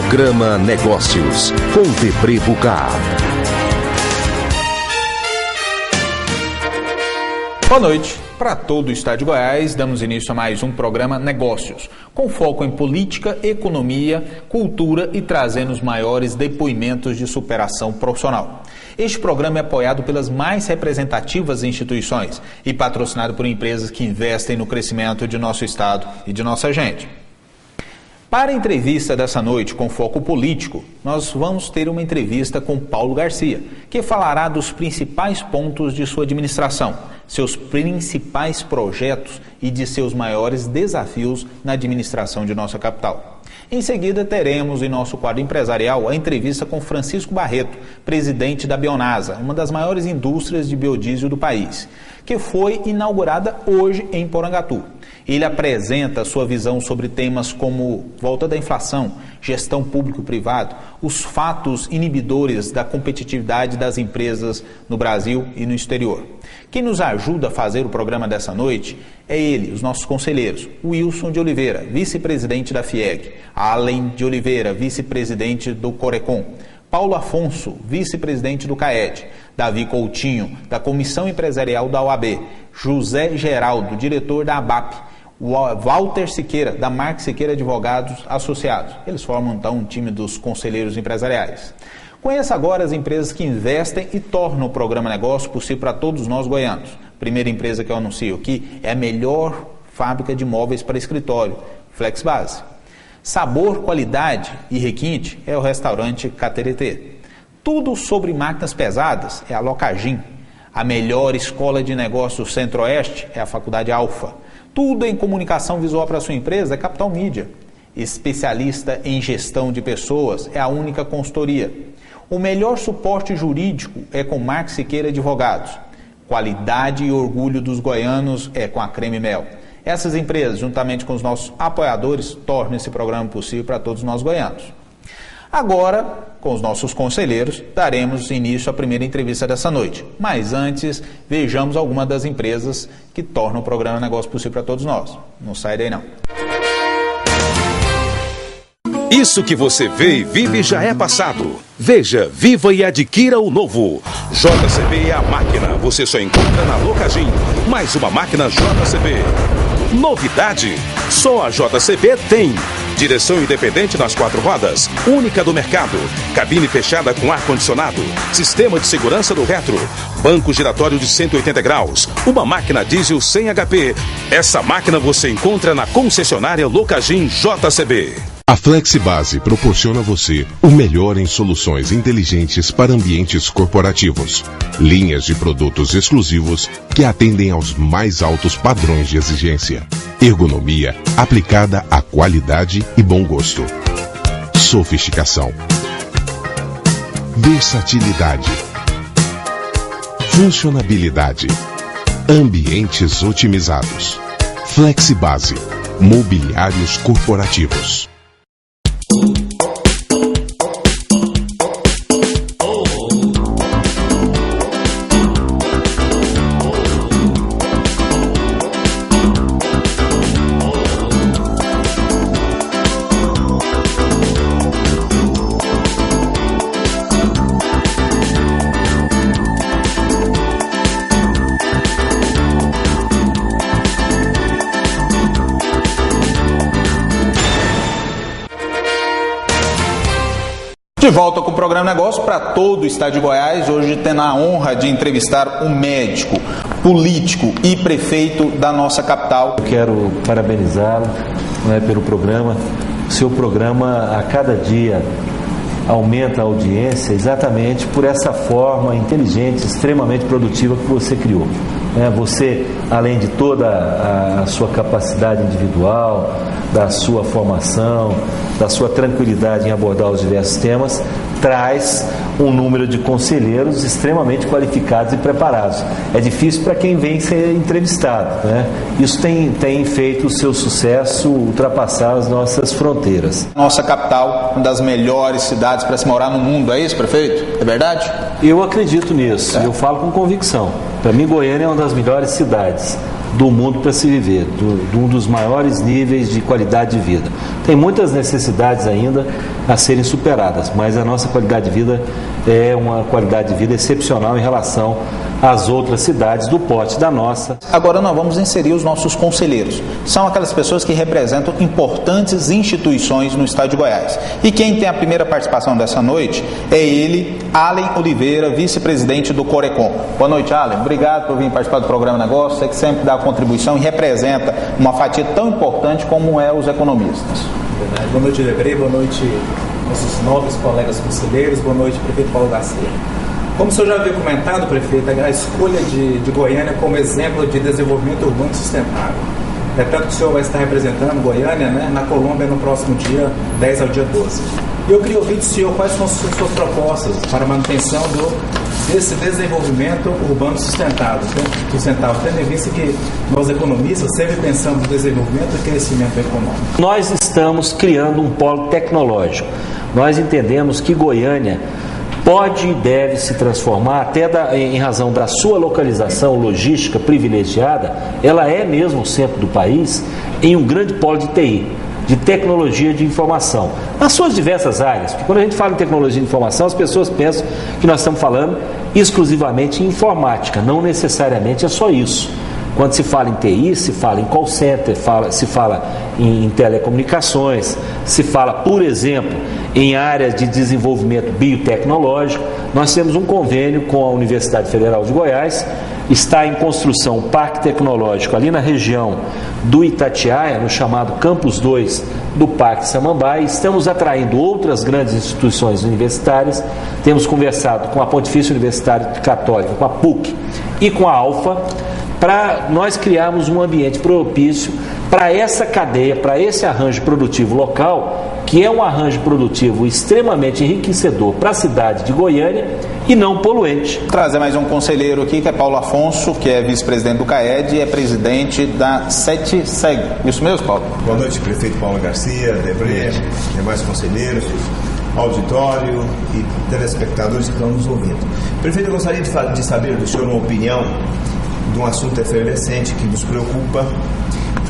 Programa Negócios, com Debré Bucar. Boa noite. Para todo o estado de Goiás, damos início a mais um programa Negócios, com foco em política, economia, cultura e trazendo os maiores depoimentos de superação profissional. Este programa é apoiado pelas mais representativas instituições e patrocinado por empresas que investem no crescimento de nosso estado e de nossa gente. Para a entrevista dessa noite com foco político, nós vamos ter uma entrevista com Paulo Garcia, que falará dos principais pontos de sua administração, seus principais projetos e de seus maiores desafios na administração de nossa capital. Em seguida, teremos em nosso quadro empresarial a entrevista com Francisco Barreto, presidente da Bionasa, uma das maiores indústrias de biodiesel do país, que foi inaugurada hoje em Porangatu. Ele apresenta sua visão sobre temas como volta da inflação, gestão público-privado, os fatos inibidores da competitividade das empresas no Brasil e no exterior. Quem nos ajuda a fazer o programa dessa noite é ele, os nossos conselheiros, Wilson de Oliveira, vice-presidente da FIEG, Allen de Oliveira, vice-presidente do Corecon, Paulo Afonso, vice-presidente do CAED, Davi Coutinho, da Comissão Empresarial da OAB, José Geraldo, diretor da ABAP, Walter Siqueira, da Marques Siqueira Advogados Associados. Eles formam então um time dos conselheiros empresariais. Conheça agora as empresas que investem e tornam o programa Negócio possível para todos nós goianos. A primeira empresa que eu anuncio aqui é a melhor fábrica de móveis para escritório, FlexBase. Sabor, qualidade e requinte é o restaurante Cateretê. Tudo sobre máquinas pesadas é a Locagin. A melhor escola de negócios Centro-Oeste é a Faculdade Alfa. Tudo em comunicação visual para a sua empresa é Capital Mídia. Especialista em gestão de pessoas é a Única Consultoria. O melhor suporte jurídico é com Marques Siqueira Advogados. Qualidade e orgulho dos goianos é com a Creme Mel. Essas empresas, juntamente com os nossos apoiadores, tornam esse programa possível para todos nós goianos. Agora, com os nossos conselheiros, daremos início à primeira entrevista dessa noite. Mas antes, vejamos algumas das empresas que tornam o programa Negócio possível para todos nós. Não sai daí não. Isso que você vê e vive já é passado. Veja, viva e adquira o novo. JCB é a máquina. Você só encontra na Locagin. Mais uma máquina JCB. Novidade. Só a JCB tem. Direção independente nas 4 rodas. Única do mercado. Cabine fechada com ar-condicionado. Sistema de segurança do retro. Banco giratório de 180 graus. Uma máquina diesel sem HP. Essa máquina você encontra na concessionária Locagin JCB. A FlexBase proporciona a você o melhor em soluções inteligentes para ambientes corporativos. Linhas de produtos exclusivos que atendem aos mais altos padrões de exigência. Ergonomia aplicada à qualidade e bom gosto. Sofisticação. Versatilidade. Funcionabilidade. Ambientes otimizados. FlexBase. Mobiliários corporativos. De volta com o programa Negócio para todo o estado de Goiás, hoje tendo a honra de entrevistar um médico, político e prefeito da nossa capital. Eu quero parabenizá-lo, pelo programa. O seu programa a cada dia aumenta a audiência exatamente por essa forma inteligente, extremamente produtiva que você criou. Você, além de toda a sua capacidade individual, da sua formação, da sua tranquilidade em abordar os diversos temas, traz um número de conselheiros extremamente qualificados e preparados. É difícil para quem vem ser entrevistado, Isso tem feito o seu sucesso ultrapassar as nossas fronteiras. Nossa capital, uma das melhores cidades para se morar no mundo, é isso, prefeito? É verdade? Eu acredito nisso, eu falo com convicção. Para mim, Goiânia é uma das melhores cidades. do mundo para se viver, de um dos maiores níveis de qualidade de vida. Tem muitas necessidades ainda a serem superadas, mas a nossa qualidade de vida é uma qualidade de vida excepcional em relação às outras cidades do porte da nossa. Agora nós vamos inserir os nossos conselheiros. São aquelas pessoas que representam importantes instituições no estado de Goiás. E quem tem a primeira participação dessa noite é ele, Allen Oliveira, vice-presidente do Corecon. Boa noite, Allen. Obrigado por vir participar do programa Negócio. Você que sempre dá contribuição e representa uma fatia tão importante como é os economistas. Boa noite, Lebrei. Boa noite, nossos nobres colegas conselheiros. Boa noite, prefeito Paulo Garcia. Como o senhor já havia comentado, prefeito, a escolha de Goiânia como exemplo de desenvolvimento urbano sustentável. É tanto que o senhor vai estar representando Goiânia, né, na Colômbia no próximo dia 10 ao dia 12. E eu queria ouvir do senhor quais são as suas propostas para a manutenção desse desenvolvimento urbano sustentável, tendo em vista que nós economistas sempre pensamos no desenvolvimento e crescimento econômico. Nós estamos criando um polo tecnológico. Nós entendemos que Goiânia pode e deve se transformar, até em razão da sua localização logística privilegiada, ela é mesmo o centro do país, em um grande polo de TI, de tecnologia de informação, nas suas diversas áreas. Porque quando a gente fala em tecnologia de informação, as pessoas pensam que nós estamos falando exclusivamente em informática, não necessariamente é só isso. Quando se fala em TI, se fala em call center, se fala em telecomunicações, se fala, por exemplo, em áreas de desenvolvimento biotecnológico. Nós temos um convênio com a Universidade Federal de Goiás, está em construção um parque tecnológico ali na região do Itatiaia, no chamado Campus 2 do Parque Samambaia. Estamos atraindo outras grandes instituições universitárias, temos conversado com a Pontifícia Universitária Católica, com a PUC e com a ALFA, para nós criarmos um ambiente propício para essa cadeia, para esse arranjo produtivo local, que é um arranjo produtivo extremamente enriquecedor para a cidade de Goiânia e não poluente. Vou trazer mais um conselheiro aqui, que é Paulo Afonso, que é vice-presidente do CAED e é presidente da SETSEG. Isso mesmo, Paulo? Boa noite, prefeito Paulo Garcia, Debré, demais conselheiros, auditório e telespectadores que estão nos ouvindo. Prefeito, eu gostaria de saber do senhor uma opinião de um assunto efervescente que nos preocupa,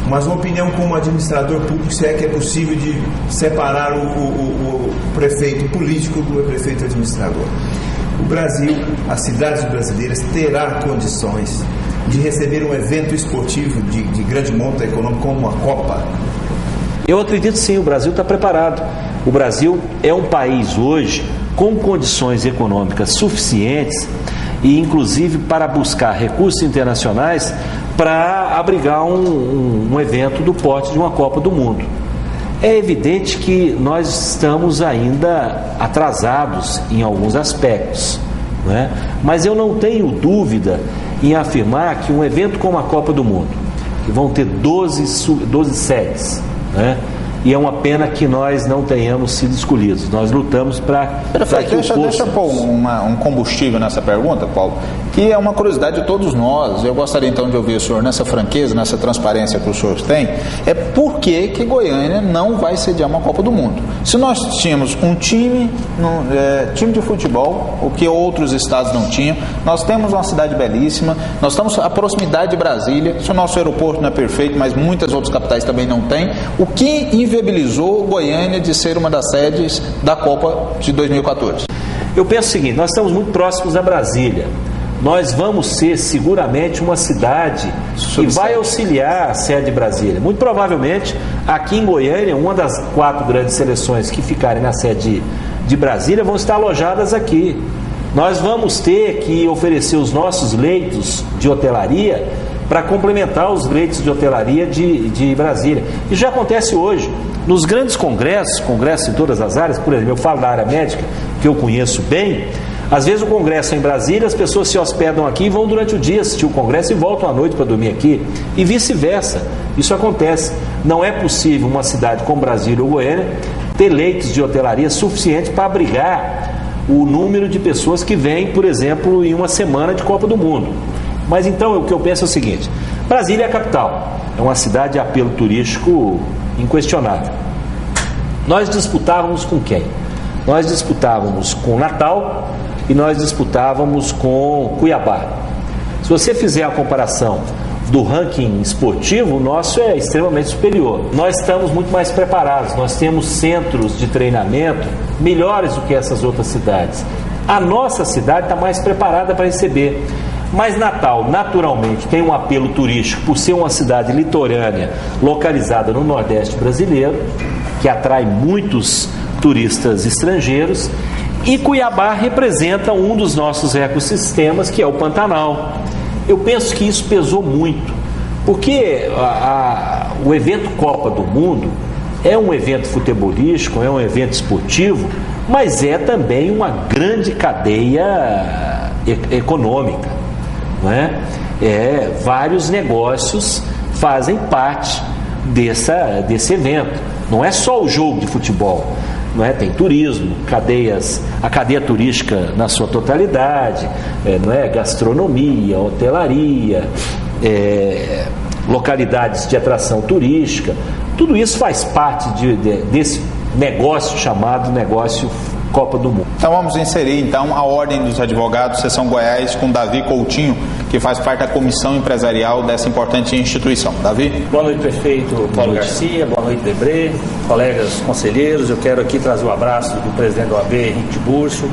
mas uma opinião como administrador público, se é que é possível de separar o prefeito político do prefeito administrador. O Brasil, as cidades brasileiras, terá condições de receber um evento esportivo de grande monta econômico como uma Copa? Eu acredito sim, o Brasil está preparado. O Brasil é um país hoje com condições econômicas suficientes e inclusive para buscar recursos internacionais para abrigar um evento do porte de uma Copa do Mundo. É evidente que nós estamos ainda atrasados em alguns aspectos, né? Mas eu não tenho dúvida em afirmar que um evento como a Copa do Mundo, que vão ter 12 sedes, né? E é uma pena que nós não tenhamos sido escolhidos. Nós lutamos para que Deixa eu pôr um combustível nessa pergunta, Paulo, que é uma curiosidade de todos nós. Eu gostaria então de ouvir o senhor nessa franqueza, nessa transparência que o senhor tem. É por que Goiânia não vai sediar uma Copa do Mundo? Se nós tínhamos um time de futebol, o que outros estados não tinham, nós temos uma cidade belíssima, nós estamos à proximidade de Brasília, se o nosso aeroporto não é perfeito, mas muitas outras capitais também não têm, o que inviabilizou Goiânia de ser uma das sedes da Copa de 2014? Eu penso o seguinte, nós estamos muito próximos a Brasília. Nós vamos ser seguramente uma cidade que vai auxiliar a sede de Brasília. Muito provavelmente, aqui em Goiânia, uma das 4 grandes seleções que ficarem na sede de Brasília vão estar alojadas aqui. Nós vamos ter que oferecer os nossos leitos de hotelaria para complementar os leitos de hotelaria de Brasília. Isso já acontece hoje. Nos grandes congressos em todas as áreas, por exemplo, eu falo da área médica, que eu conheço bem, às vezes o congresso é em Brasília, as pessoas se hospedam aqui e vão durante o dia assistir o congresso e voltam à noite para dormir aqui, e vice-versa. Isso acontece. Não é possível uma cidade como Brasília ou Goiânia ter leitos de hotelaria suficientes para abrigar o número de pessoas que vêm, por exemplo, em uma semana de Copa do Mundo. Mas então o que eu penso é o seguinte: Brasília é a capital, é uma cidade de apelo turístico inquestionável. Nós disputávamos com quem? Nós disputávamos com Natal e nós disputávamos com Cuiabá. Se você fizer a comparação do ranking esportivo, o nosso é extremamente superior. Nós estamos muito mais preparados, nós temos centros de treinamento melhores do que essas outras cidades. A nossa cidade está mais preparada para receber. Mas Natal, naturalmente, tem um apelo turístico por ser uma cidade litorânea localizada no Nordeste brasileiro, que atrai muitos turistas estrangeiros, e Cuiabá representa um dos nossos ecossistemas, que é o Pantanal. Eu penso que isso pesou muito, porque o evento Copa do Mundo é um evento futebolístico, é um evento esportivo, mas é também uma grande cadeia econômica. Não é? Vários negócios fazem parte desse evento. Não é só o jogo de futebol, não é? Tem turismo, a cadeia turística na sua totalidade, não é? Gastronomia, hotelaria, localidades de atração turística. Tudo isso faz parte desse negócio chamado negócio Copa do Mundo. Então vamos inserir a Ordem dos Advogados, Seção Goiás, com Davi Coutinho, que faz parte da comissão empresarial dessa importante instituição. Davi? Boa noite, prefeito Paulo Garcia, boa noite, Debré, colegas conselheiros. Eu quero aqui trazer o abraço do presidente do OAB, Henrique Tiburcio,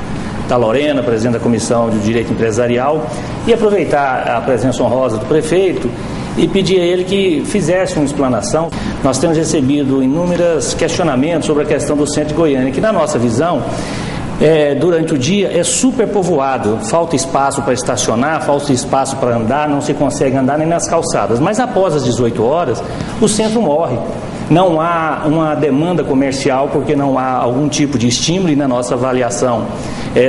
da Lorena, presidente da Comissão de Direito Empresarial, e aproveitar a presença honrosa do prefeito e pedir a ele que fizesse uma explanação. Nós temos recebido inúmeros questionamentos sobre a questão do centro de Goiânia, que na nossa visão, durante o dia é superpovoado, falta espaço para estacionar, falta espaço para andar, não se consegue andar nem nas calçadas, mas após as 18 horas o centro morre. Não há uma demanda comercial porque não há algum tipo de estímulo, e na nossa avaliação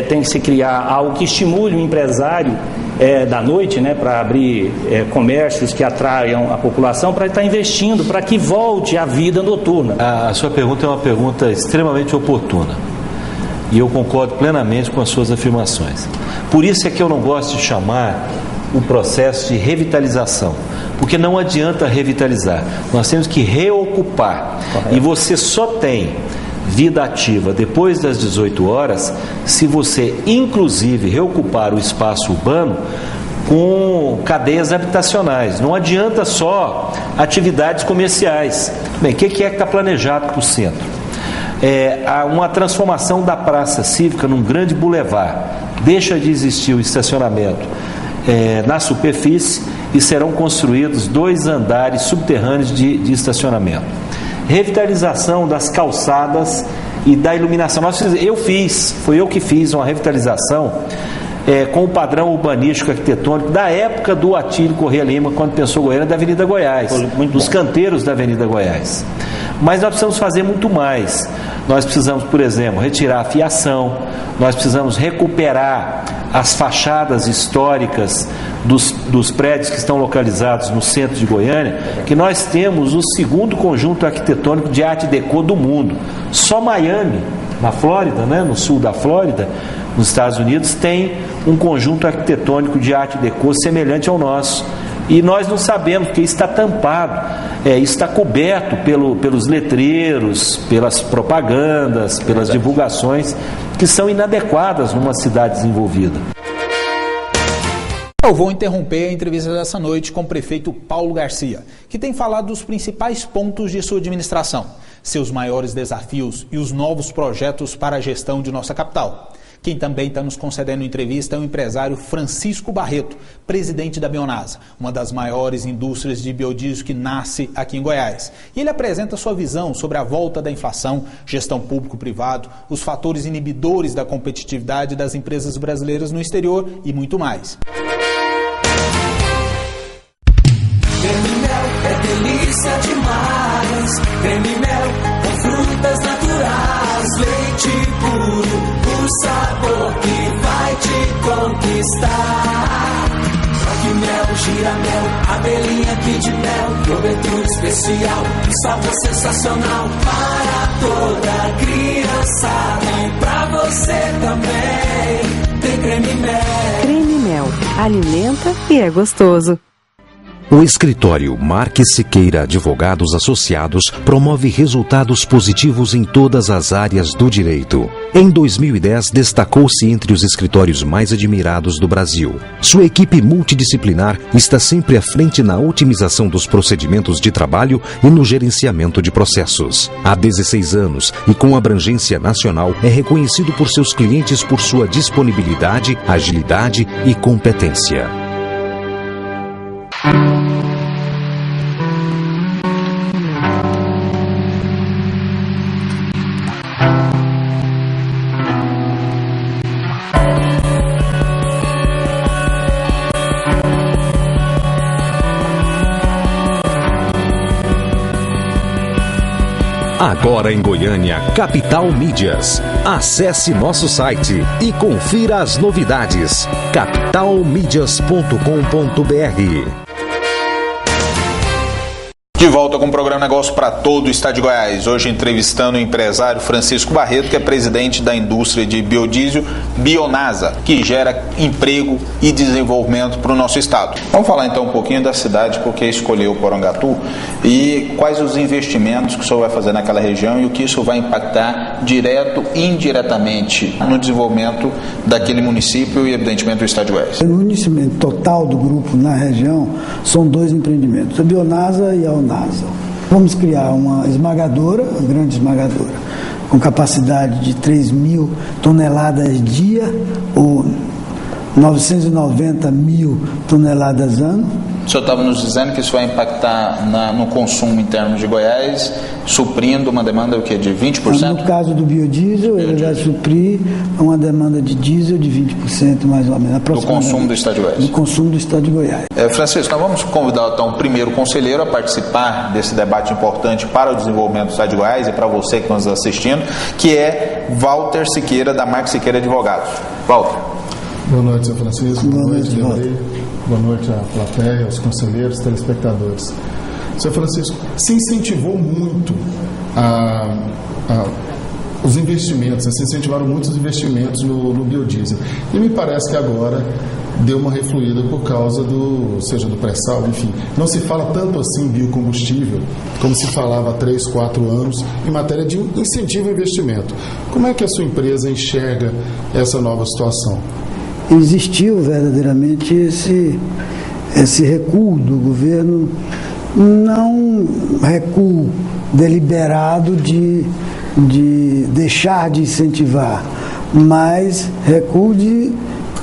tem que se criar algo que estimule o empresário da noite, né, para abrir comércios que atraiam a população, para estar investindo, para que volte a vida noturna. A sua pergunta é uma pergunta extremamente oportuna e eu concordo plenamente com as suas afirmações. Por isso é que eu não gosto de chamar o processo de revitalização, porque não adianta revitalizar, nós temos que reocupar. Correto. E você só tem vida ativa depois das 18 horas se você inclusive reocupar o espaço urbano com cadeias habitacionais. Não adianta só atividades comerciais. Bem, o que é que está planejado para o centro? Há uma transformação da praça cívica num grande bulevar. Deixa de existir o estacionamento na superfície e serão construídos 2 andares subterrâneos de estacionamento. Revitalização das calçadas e da iluminação. Foi eu que fiz uma revitalização com o padrão urbanístico arquitetônico da época do Atílio Corrêa Lima, quando pensou Goiânia, da Avenida Goiás, dos canteiros da Avenida Goiás. Mas nós precisamos fazer muito mais. Nós precisamos, por exemplo, retirar a fiação, nós precisamos recuperar as fachadas históricas dos prédios que estão localizados no centro de Goiânia, que nós temos o 2º conjunto arquitetônico de arte deco do mundo. Só Miami, na Flórida, né, no sul da Flórida, nos Estados Unidos, tem um conjunto arquitetônico de arte deco semelhante ao nosso. E nós não sabemos, porque está tampado, está coberto pelos letreiros, pelas propagandas, pelas divulgações, que são inadequadas numa cidade desenvolvida. Eu vou interromper a entrevista dessa noite com o prefeito Paulo Garcia, que tem falado dos principais pontos de sua administração, seus maiores desafios e os novos projetos para a gestão de nossa capital. Quem também está nos concedendo entrevista é o empresário Francisco Barreto, presidente da Bionasa, uma das maiores indústrias de biodiesel que nasce aqui em Goiás. E ele apresenta sua visão sobre a volta da inflação, gestão público-privado, os fatores inibidores da competitividade das empresas brasileiras no exterior e muito mais. Creme Mel é delícia demais. Creme Mel com frutas naturais, leite puro, o sabor que vai te conquistar. Choque mel, giramel, abelhinha Kid Mel, cobertura especial, um sabor sensacional para toda criançada e pra você também. Tem Creme Mel. Creme Mel, alimenta e é gostoso. O escritório Marques Siqueira Advogados Associados promove resultados positivos em todas as áreas do direito. Em 2010, destacou-se entre os escritórios mais admirados do Brasil. Sua equipe multidisciplinar está sempre à frente na otimização dos procedimentos de trabalho e no gerenciamento de processos. Há 16 anos e com abrangência nacional, é reconhecido por seus clientes por sua disponibilidade, agilidade e competência. Agora em Goiânia, Capital Mídias. Acesse nosso site e confira as novidades. capitalmídias.com.br. De volta com o programa Negócio para todo o estado de Goiás. Hoje entrevistando o empresário Francisco Barreto, que é presidente da indústria de biodiesel Bionasa, que gera emprego e desenvolvimento para o nosso estado. Vamos falar então um pouquinho da cidade, porque escolheu Porangatu, e quais os investimentos que o senhor vai fazer naquela região e o que isso vai impactar direto e indiretamente no desenvolvimento daquele município e, evidentemente, do estado de Goiás. O investimento total do grupo na região são 2 empreendimentos, a Bionasa e a Unasa. Vamos criar uma esmagadora, uma grande esmagadora, com capacidade de 3.000 toneladas dia, ou 990 mil toneladas ano. O senhor estava nos dizendo que isso vai impactar no consumo interno de Goiás, suprindo uma demanda de 20%? No caso do biodiesel, ele vai suprir uma demanda de diesel de 20% mais ou menos. Do consumo do estado de Goiás? Do consumo do estado de Goiás. Francisco, nós vamos convidar então o primeiro conselheiro a participar desse debate importante para o desenvolvimento do estado de Goiás e para você que está nos assistindo, que é Walter Siqueira, da Marques Siqueira Advogados. Walter. Boa noite, senhor Francisco. Boa noite, Debré. Boa noite à plateia, aos conselheiros, telespectadores. Senhor Francisco, se incentivou muito os investimentos, se incentivaram muito os investimentos no biodiesel. E me parece que agora deu uma refluída por causa do pré-sal, enfim. Não se fala tanto assim em biocombustível, como se falava há 3, 4 anos, em matéria de incentivo ao investimento. Como é que a sua empresa enxerga essa nova situação? Existiu verdadeiramente esse recuo do governo, não recuo deliberado de deixar de incentivar, mas recuo de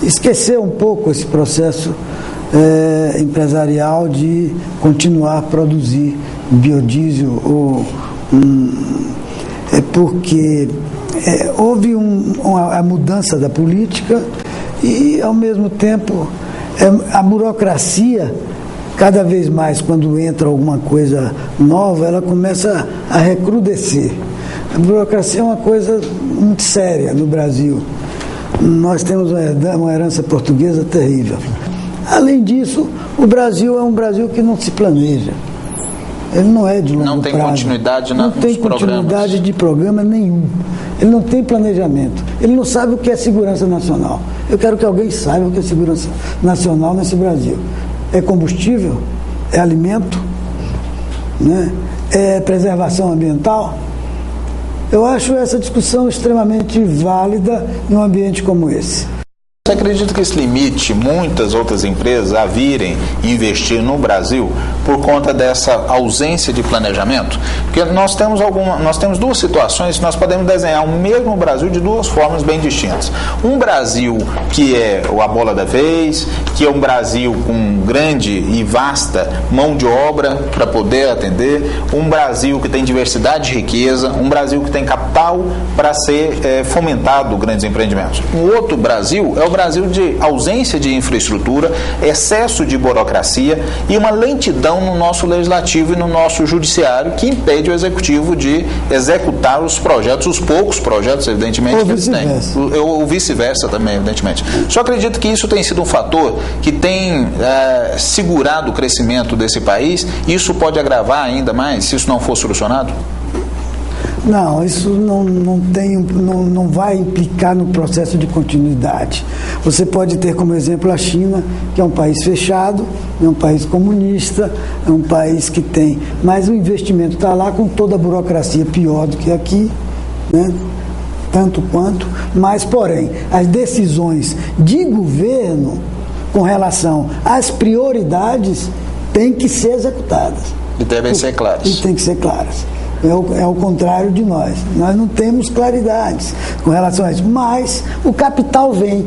esquecer um pouco esse processo empresarial de continuar a produzir biodiesel, porque houve a mudança da política e, ao mesmo tempo, a burocracia, cada vez mais, quando entra alguma coisa nova, ela começa a recrudescer. A burocracia é uma coisa muito séria no Brasil. Nós temos uma herança portuguesa terrível. Além disso, o Brasil é um Brasil que não se planeja. Ele não é de longo prazo. Não tem continuidade nos programas. Não tem continuidade de programa nenhum. Ele não tem planejamento. Ele não sabe o que é segurança nacional. Eu quero que alguém saiba o que é segurança nacional nesse Brasil. É combustível? É alimento? Né? É preservação ambiental? Eu acho essa discussão extremamente válida em um ambiente como esse. Você acredita que isso limite muitas outras empresas a virem investir no Brasil por conta dessa ausência de planejamento? Porque nós temos duas situações que nós podemos desenhar o mesmo Brasil de duas formas bem distintas. Um Brasil que é a bola da vez, que é um Brasil com grande e vasta mão de obra para poder atender, um Brasil que tem diversidade de riqueza, um Brasil que tem capital para ser fomentado grandes empreendimentos. O outro Brasil é o Brasil de ausência de infraestrutura, excesso de burocracia e uma lentidão no nosso legislativo e no nosso judiciário que impede o executivo de executar os projetos, os poucos projetos, evidentemente, que eles têm. Ou vice-versa também, evidentemente. Só acredito que isso tem sido um fator que tem segurado o crescimento desse país e isso pode agravar ainda mais se isso não for solucionado? Não, isso não vai implicar no processo de continuidade. Você pode ter como exemplo a China, que é um país fechado, é um país comunista, é um país que tem, mas o investimento está lá com toda a burocracia pior do que aqui, né? Tanto quanto, mas porém, as decisões de governo com relação às prioridades têm que ser executadas. E devem ser claras. E tem que ser claras. É o contrário de nós. Nós não temos claridades com relação a isso. Mas o capital vem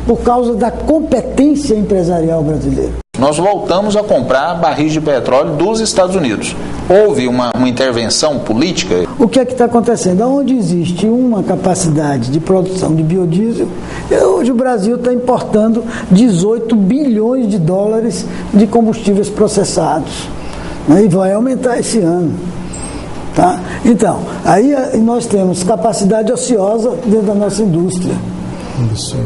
por causa da competência empresarial brasileira. Nós voltamos a comprar barris de petróleo dos Estados Unidos. Houve uma intervenção política? O que é que está acontecendo? Onde existe uma capacidade de produção de biodiesel, hoje o Brasil está importando 18 bilhões de dólares de combustíveis processados. E vai aumentar esse ano. Tá? Então, aí nós temos capacidade ociosa dentro da nossa indústria.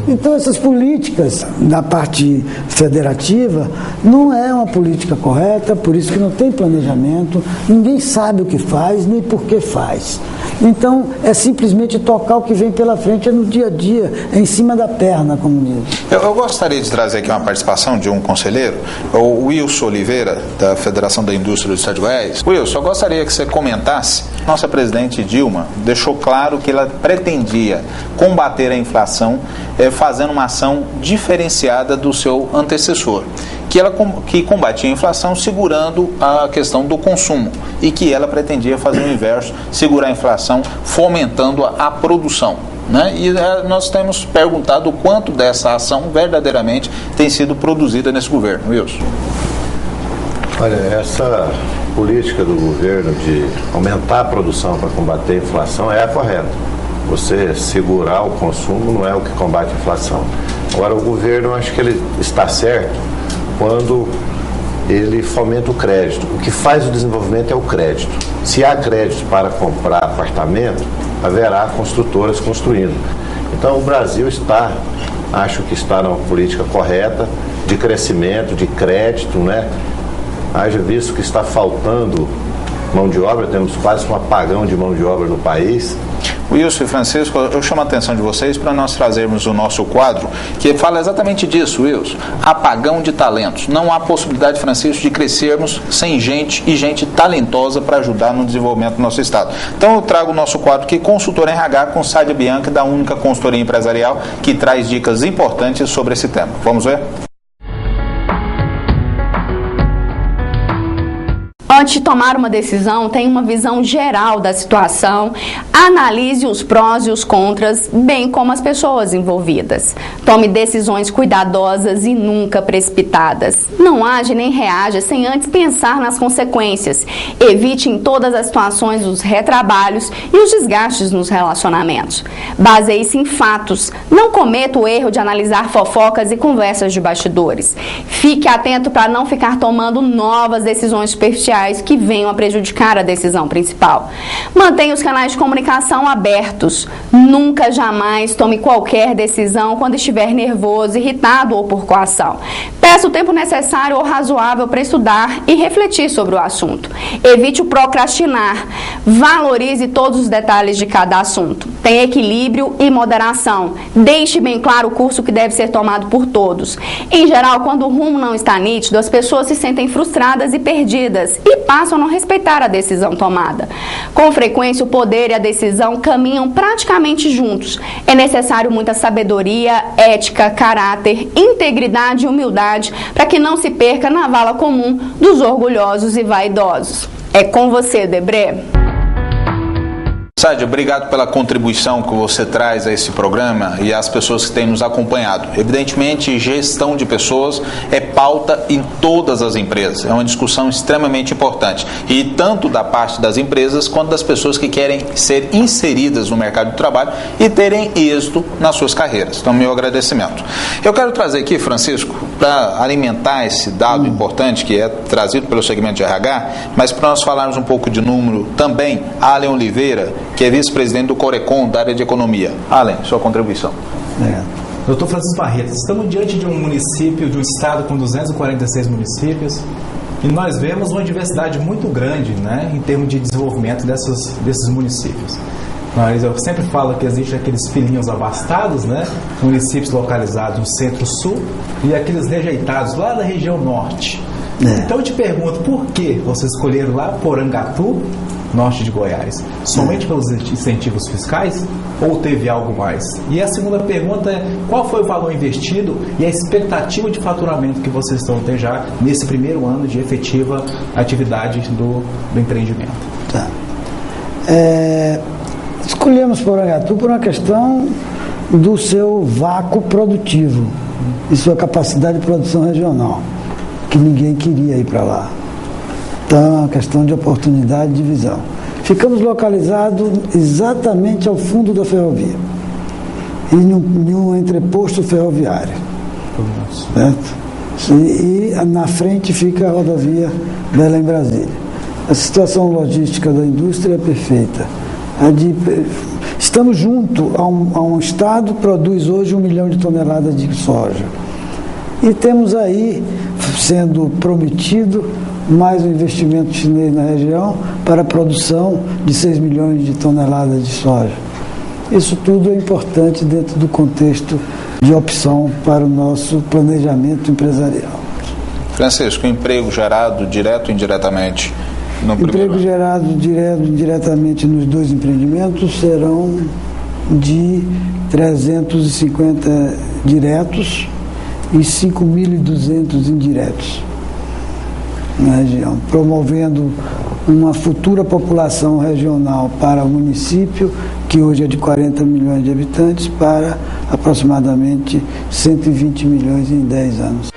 Então essas políticas da parte federativa não é uma política correta, por isso que não tem planejamento, ninguém sabe o que faz, nem por que faz. Então é simplesmente tocar o que vem pela frente, é no dia a dia, é em cima da perna, como diz. Eu gostaria de trazer aqui uma participação de um conselheiro, o Wilson Oliveira, da Federação da Indústria do Estado de Goiás. Wilson, eu gostaria que você comentasse. Nossa presidente Dilma deixou claro que ela pretendia combater a inflação fazendo uma ação diferenciada do seu antecessor, que combatia a inflação segurando a questão do consumo e que ela pretendia fazer o inverso, segurar a inflação, fomentando a produção. Né? E nós temos perguntado o quanto dessa ação verdadeiramente tem sido produzida nesse governo. Wilson. Olha, essa política do governo de aumentar a produção para combater a inflação é a correta. Você segurar o consumo não é o que combate a inflação. Agora, o governo, acho que ele está certo quando ele fomenta o crédito. O que faz o desenvolvimento é o crédito. Se há crédito para comprar apartamento, haverá construtoras construindo. Então, o Brasil acho que está numa política correta de crescimento, de crédito, né? Haja visto que está faltando mão de obra, temos quase um apagão de mão de obra no país. Wilson e Francisco, eu chamo a atenção de vocês para nós trazermos o nosso quadro, que fala exatamente disso, Wilson. Apagão de talentos. Não há possibilidade, Francisco, de crescermos sem gente e gente talentosa para ajudar no desenvolvimento do nosso estado. Então eu trago o nosso quadro aqui, Consultor RH, com Sádia Bianchi, da Única Consultoria Empresarial, que traz dicas importantes sobre esse tema. Vamos ver? Antes de tomar uma decisão, tenha uma visão geral da situação, analise os prós e os contras, bem como as pessoas envolvidas. Tome decisões cuidadosas e nunca precipitadas. Não age nem reaja sem antes pensar nas consequências. Evite em todas as situações os retrabalhos e os desgastes nos relacionamentos. Baseie-se em fatos. Não cometa o erro de analisar fofocas e conversas de bastidores. Fique atento para não ficar tomando novas decisões superficiais que venham a prejudicar a decisão principal. Mantenha os canais de comunicação abertos. Nunca, jamais tome qualquer decisão quando estiver nervoso, irritado ou por coação. Peça o tempo necessário ou razoável para estudar e refletir sobre o assunto. Evite o procrastinar. Valorize todos os detalhes de cada assunto. Tenha equilíbrio e moderação. Deixe bem claro o curso que deve ser tomado por todos. Em geral, quando o rumo não está nítido, as pessoas se sentem frustradas e perdidas e passam a não respeitar a decisão tomada. Com frequência, o poder e a decisão caminham praticamente juntos. É necessário muita sabedoria, ética, caráter, integridade e humildade para que não se perca na vala comum dos orgulhosos e vaidosos. É com você, Debré. Sádia, obrigado pela contribuição que você traz a esse programa e às pessoas que têm nos acompanhado. Evidentemente, gestão de pessoas é pauta em todas as empresas. É uma discussão extremamente importante. E tanto da parte das empresas quanto das pessoas que querem ser inseridas no mercado de trabalho e terem êxito nas suas carreiras. Então, meu agradecimento. Eu quero trazer aqui, Francisco, para alimentar esse dado importante que é trazido pelo segmento de RH, mas para nós falarmos um pouco de número também, Allen Oliveira, que é vice-presidente do Corecon, da área de economia. Allen, sua contribuição. Doutor Francisco Barreto, estamos diante de um município, de um estado com 246 municípios, E nós vemos uma diversidade muito grande, né, em termos de desenvolvimento desses municípios. Mas eu sempre falo que existem aqueles filhinhos abastados, né, municípios localizados no centro-sul e aqueles rejeitados lá da região norte. Então eu te pergunto, por que vocês escolheram lá Porangatu, norte de Goiás? Somente pelos incentivos fiscais ou teve algo mais? E a segunda pergunta é, qual foi o valor investido e a expectativa de faturamento que vocês estão tendo já nesse primeiro ano de efetiva atividade do empreendimento? Tá. Escolhemos Porangatu por uma questão do seu vácuo produtivo e sua capacidade de produção regional, que ninguém queria ir para lá. Então é uma questão de oportunidade de visão. Ficamos localizados exatamente ao fundo da ferrovia e em um entreposto ferroviário, certo? E na frente fica a rodovia Belém-Brasília. A situação logística da indústria é perfeita. Estamos junto a um estado que produz hoje 1 milhão de toneladas de soja. E temos aí, sendo prometido, mais um investimento chinês na região para a produção de 6 milhões de toneladas de soja. Isso tudo é importante dentro do contexto de opção para o nosso planejamento empresarial. Francisco, emprego gerado direto ou indiretamente no primeiro ano? Gerado direto e indiretamente nos dois empreendimentos serão de 350 diretos e 5.200 indiretos na região, promovendo uma futura população regional para o município, que hoje é de 40 milhões de habitantes, para aproximadamente 120 milhões em 10 anos.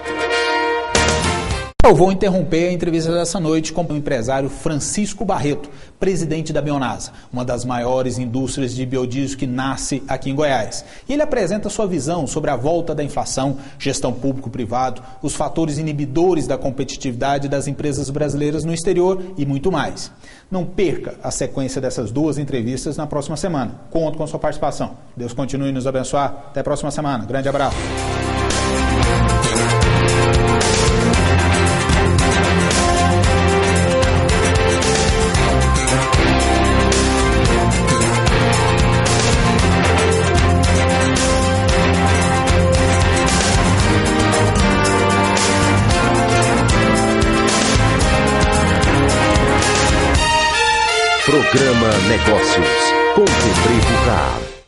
Eu vou interromper a entrevista dessa noite com o empresário Francisco Barreto, presidente da Bionasa, uma das maiores indústrias de biodiesel que nasce aqui em Goiás. E ele apresenta sua visão sobre a volta da inflação, gestão público-privado, os fatores inibidores da competitividade das empresas brasileiras no exterior e muito mais. Não perca a sequência dessas duas entrevistas na próxima semana. Conto com a sua participação. Deus continue nos abençoar. Até a próxima semana. Grande abraço. Programa Negócios com Debré Bucar.